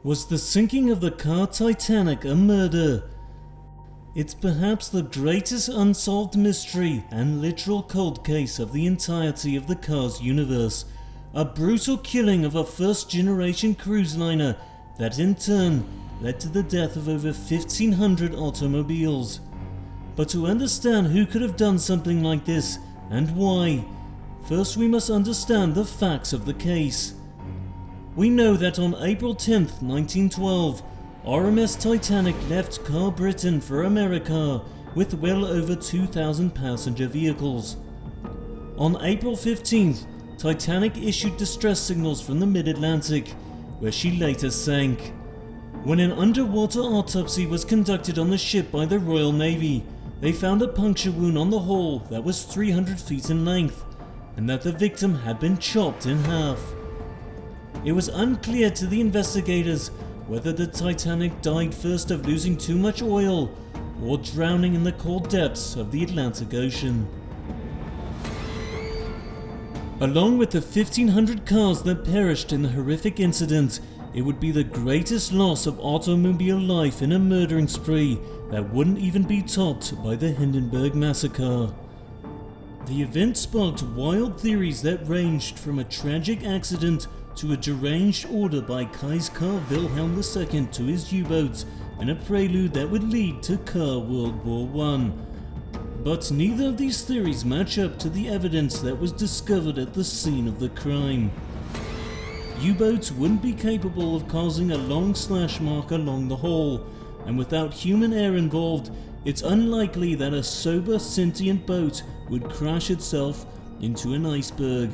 Was the sinking of the car Titanic a murder? It's perhaps the greatest unsolved mystery and literal cold case of the entirety of the Cars universe. A brutal killing of a first-generation cruise liner that in turn led to the death of over 1,500 automobiles. But to understand who could have done something like this and why, first we must understand the facts of the case. We know that on April 10th, 1912, RMS Titanic left Car Britain for America with well over 2,000 passenger vehicles. On April 15th, Titanic issued distress signals from the mid-Atlantic, where she later sank. When an underwater autopsy was conducted on the ship by the Royal Navy, they found a puncture wound on the hull that was 300 feet in length, and that the victim had been chopped in half. It was unclear to the investigators whether the Titanic died first of losing too much oil or drowning in the cold depths of the Atlantic Ocean. Along with the 1,500 cars that perished in the horrific incident, it would be the greatest loss of automobile life in a murdering spree that wouldn't even be topped by the Hindenburg massacre. The event sparked wild theories that ranged from a tragic accident to a deranged order by Kaiser Wilhelm II to his U-boats, and a prelude that would lead to Car World War I. But neither of these theories match up to the evidence that was discovered at the scene of the crime. U-boats wouldn't be capable of causing a long slash mark along the hull, and without human air involved, it's unlikely that a sober, sentient boat would crash itself into an iceberg.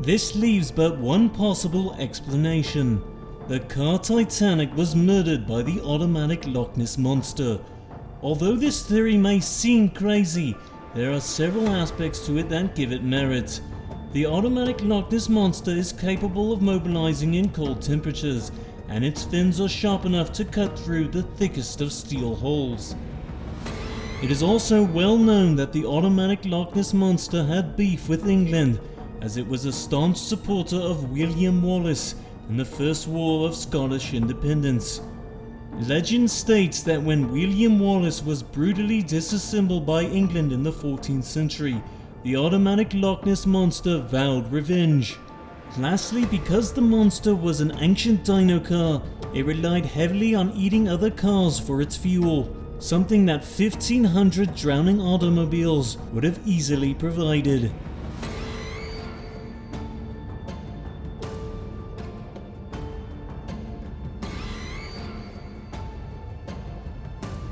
This leaves but one possible explanation. The car Titanic was murdered by the automatic Loch Ness Monster. Although this theory may seem crazy, there are several aspects to it that give it merit. The automatic Loch Ness Monster is capable of mobilizing in cold temperatures, and its fins are sharp enough to cut through the thickest of steel hulls. It is also well known that the automatic Loch Ness Monster had beef with England, as it was a staunch supporter of William Wallace in the First War of Scottish Independence. Legend states that when William Wallace was brutally disassembled by England in the 14th century, the automatic Loch Ness Monster vowed revenge. Lastly, because the monster was an ancient dino car, it relied heavily on eating other cars for its fuel, something that 1,500 drowning automobiles would have easily provided.